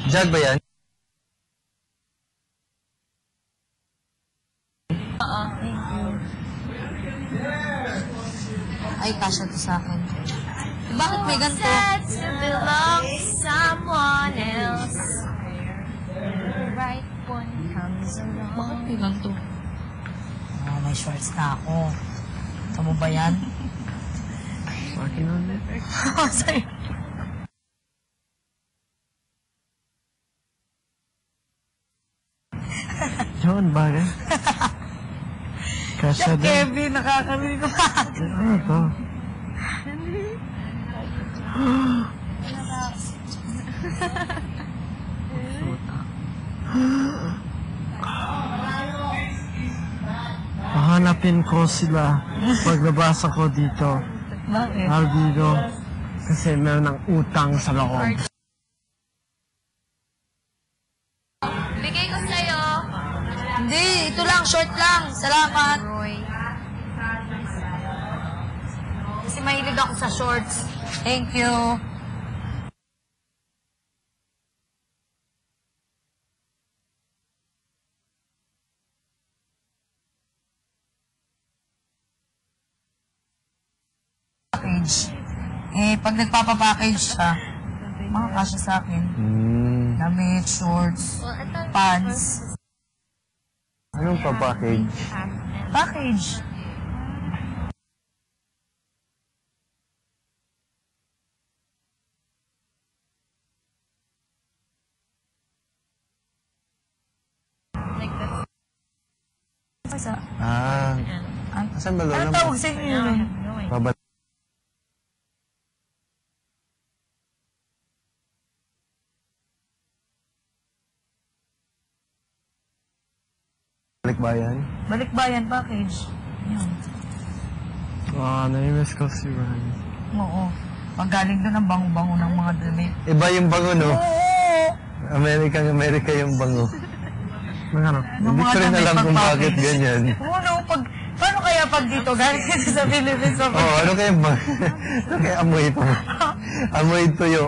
Jag ba yan? Thank you. Ay, kasha to sa akin. Bakit may ganito? To belong to someone else. The right one comes along. Bakit may ganito? Oh, may shorts na ako. Ito mo ba yan? Akin ulit. Sa'yo. John, bagay. Kasha din. Kevin, nakakabili ko pa. Ano ito? Hahanapin ko sila pag nabasa ko dito. Bakit? Dito. Kasi meron ng utang sa loob. Bigay ko sa'yo. Hindi, ito lang, short lang. Salamat. Roy. Kasi mahilig ako sa shorts. Thank you. Package. Pag nagpapapackage siya, makakasya sa akin. Damit, shorts, Well, ito. pants. Anong pa-package? Package. Like this. Ay, Asan ba ano lola mo? tawag sa inyo yun? Babalik bayan? Balikbayan package. Yun. Nami-miss ko si Ron. Oo. Pag galing doon ang bango-bango ng mga damit. Iba yung bango, no? Oo! Amerika yung bango. Ano? Nung Hindi mga ko rin damit alam kung pag-package. bakit ganyan. Oo, no, paano kaya pag dito galing dito sa Philippines? Ano kaya ano kaya amoy ito? Amoy tuyo.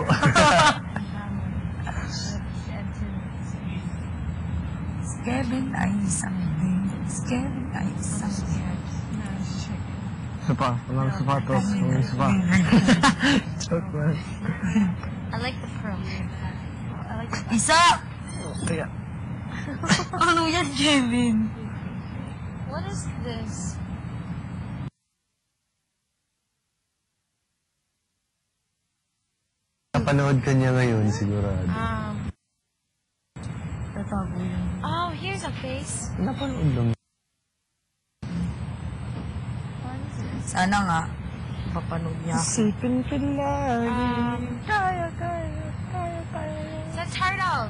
Kevin ay isang din. Kevin ay isang din. Isa pa, walang sapatos. Walang isa pa. Joke man. I like the pearl. I like the Isa! Kaya, Ano yan, Kevin? What is this? napanood ka niya ngayon, sigurado. Tatago yun. Oh, here's a face. Napanood lang. What is this? Sana nga, papanood niya. Isipin ka lang. Kaya. It's a turtle.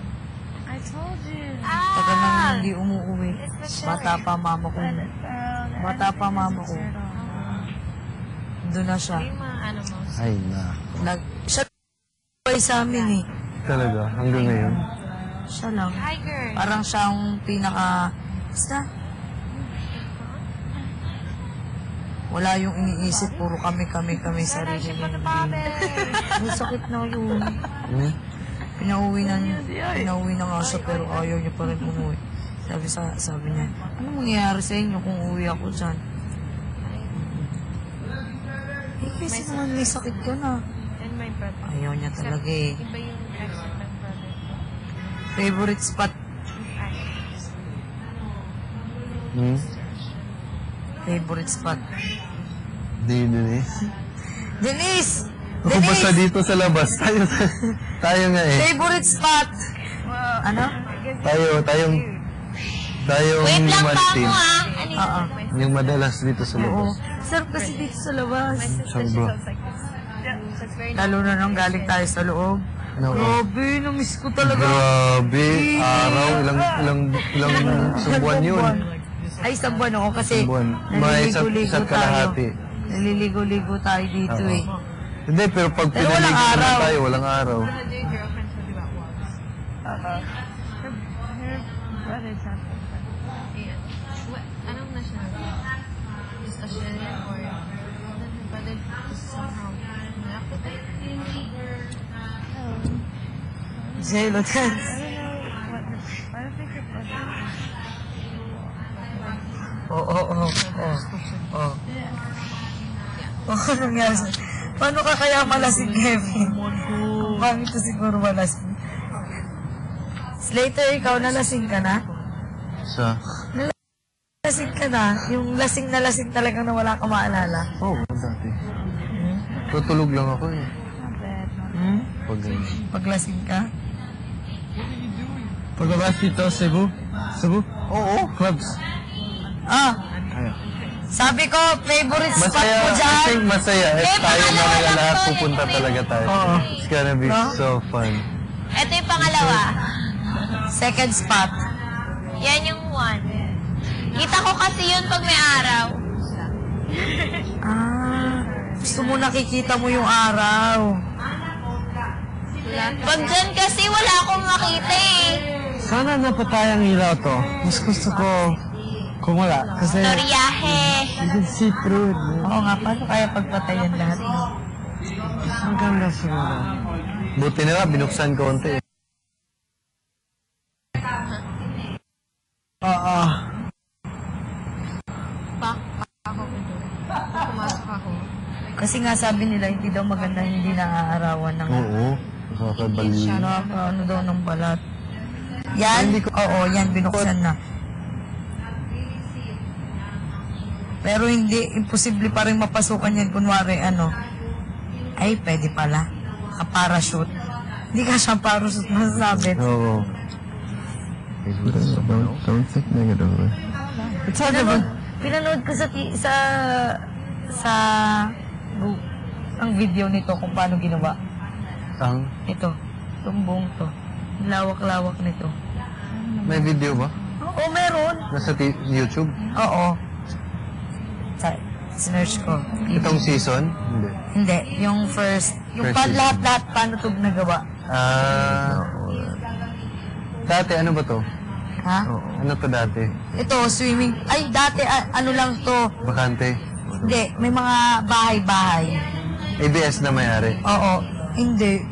I told you. Tagal nang hindi umuuwi. It's the shell. Bata pa mama ko. Bata pa mama ko. Doon na siya. Yung mga animals. Ay, na. Siya ay sa amin eh. Talaga, hanggang ngayon. Siya lang. Tiger. Parang siyang pinaka... Basta. Wala yung iniisip. Puro kami sarili Relationship with the niya. Bobby. Ang sakit na yun. Hmm? Pinauwi na nga siya pero ayaw niya pa rin umuwi. Sabi niya, ano mangyayari sa inyo kung uwi ako dyan? Kasi naman may sakit ka na. And my brother. Ayaw niya talaga eh. Iba yung ex of my brother. Favorite spot. Hmm? Favorite spot. Denise. Denise! Ako basta dito sa labas. Tayo nga eh. Favorite spot! Ano? Tayong Wait lang pa team. mo ah. Oo. Yung madalas dito sa Oo. labas. Sarap kasi dito sa labas. Sobra. Lalo na nung galing tayo sa loob. No. Grabe, na-miss ko talaga. Grabe. Araw, ilang buwan yun. Ay, isang buwan ako kasi Isang buwan. May naliligo-ligo isa't tayo. kalahati. Naliligo-ligo tayo dito Oo. eh. Hindi, pero pag Pero walang pinaligo na araw. tayo, walang araw. Your girlfriend told you about walks. Her brother's not anong nationality? Is Australian or then her brother is somehow black with it? Jello dance. Oo. Ano nangyari sa'yo? Paano ka kaya malasing, Kevin? Kung bakit ito siguro malasing? Slater, ikaw nalasing ka na? Nalasing ka na? Yung lasing na lasing talagang na wala ka maalala? Oo, dati. Tutulog lang ako eh. Pag Paglasing ka? paglabas dito, Cebu? Oo, clubs. Sabi ko, favorite spot Masaya, ko I dyan. think masaya. If tayo na lahat pupunta talaga tayo. Oo. It's gonna be so fun. Ito yung pangalawa. Second spot. Yan yung one. Kita ko kasi yun pag may araw. Gusto mo nakikita mo yung araw. Pag dyan kasi wala akong makita eh. Sana napatayang ilaw to. Mas gusto ko kung wala. Kasi Toryahe. you can see through it. Oo nga, paano kaya pagpatayan lahat? Ang ganda siguro. Buti nila, binuksan ko konti eh. Kasi nga sabi nila, hindi daw maganda, hindi naaarawan ng Oo. Nakakabali. ano daw ng balat. Yan? Oo, yan, binuksan na. Pero hindi, imposible pa rin mapasukan yan. Kunwari, ay, pwede pala. Parachute. Hindi ka siya parachute masasabit. Oo. Don't think negatively. It's hard to Pinanood ko ang video nito kung paano ginawa. Ito. Itong buong to. Lawak-lawak nito. May video ba? Oo, meron. Nasa YouTube? Oo. Sinerch ko. Itong season? Hindi. Hindi. Yung first. Yung First season. lahat-lahat paano ito nagawa. Dati, ano ba to? Ha? Ano to dati? Ito, swimming. Ay, dati, ano lang to. Bakante? Hindi. May mga bahay-bahay. ABS na may-ari? Oo. Hindi.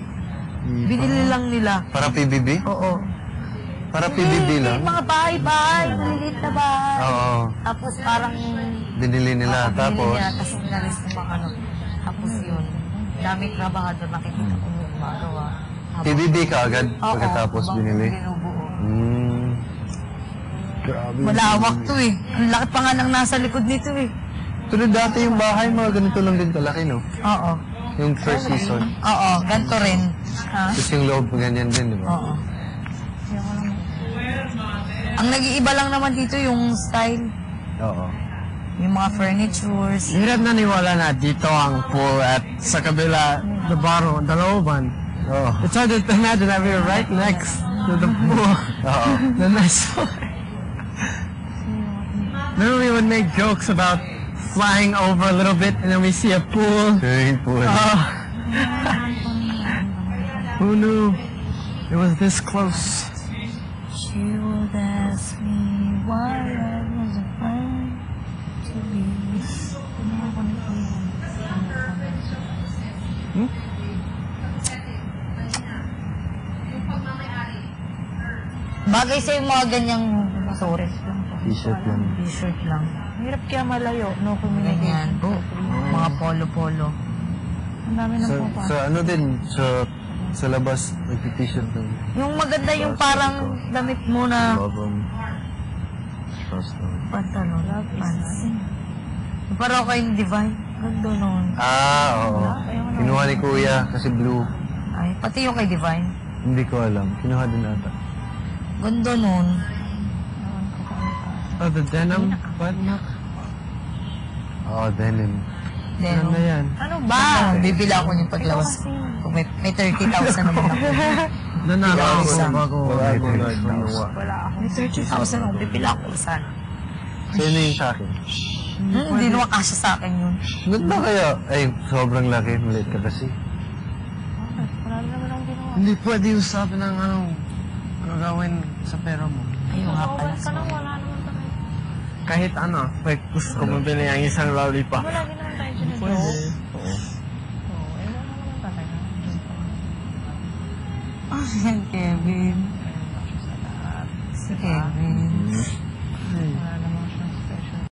Binili lang nila. Para PBB? Oo. Para PBB lang? May mga bahay-bahay. Maliliit na bahay. Oo. Tapos parang... Binili nila. Binili Tapos? nila, tapos nalis ng mga Tapos yun. Daming trabahador nakikita ko yung gumagawa. PBB ka agad pagkatapos bang binili? binubuo. Grabe. Malawak to eh. Ang laki pa nga ng nasa likod nito eh. Tulad dati yung bahay, mga ganito lang din kalaki, no? Oo. Yung first season. Oo, ganito rin. Ha? Tapos yung loob, ganyan din, di ba? Oo. Ang nag-iiba lang naman dito yung style. Oo. Yung mga furnitures. Hirap naniwala na dito ang pool at sa kabila, the bottom, the looban. Oh. It's hard to imagine that we were right next to the pool. Oo. The nice one. Remember we would make jokes about flying over a little bit and then we see a pool. Swimming pool. Who knew it was this close? She would ask me why I was afraid to be. Bagay sa yung mga ganyang sorry lang. T-shirt lang. T-shirt lang. Hirap kaya malayo, no communication. Ganyan. Mga polo-polo. Ang dami ng pupa. Sa ano din, sa labas, nag-t-shirt lang. Yung maganda yung parang damit mo na pantalon, pants. Yung parang kayong divine. Ganda nun. Oo. Kinuha ni Kuya kasi blue. Ay, pati yung kay Divine. Hindi ko alam. Kinuha din ata. Ganda nun. Oh, the denim button-up? Oo, denim. Then, Ano yan? ano ba? Bibila ako yung paglawas. Kung may 30,000 naman ako. Nanalo ako bago. Wala ako. May 30,000 ako. Bibila ako isa. Sino yung sa akin? Hindi naman kasya sa akin yun. Ganda kaya? Ay, sobrang laki. Maliit ka kasi. Hindi pwede usapin ng gagawin sa pera mo. Ayun nga pala. Kahit ano, like gusto ko mabili ang isang lollipop. Lagi naman tayo sinadyo. Pwede. Oo. Oo, ewan naman talaga. Yan, Kevin. Si Kevin.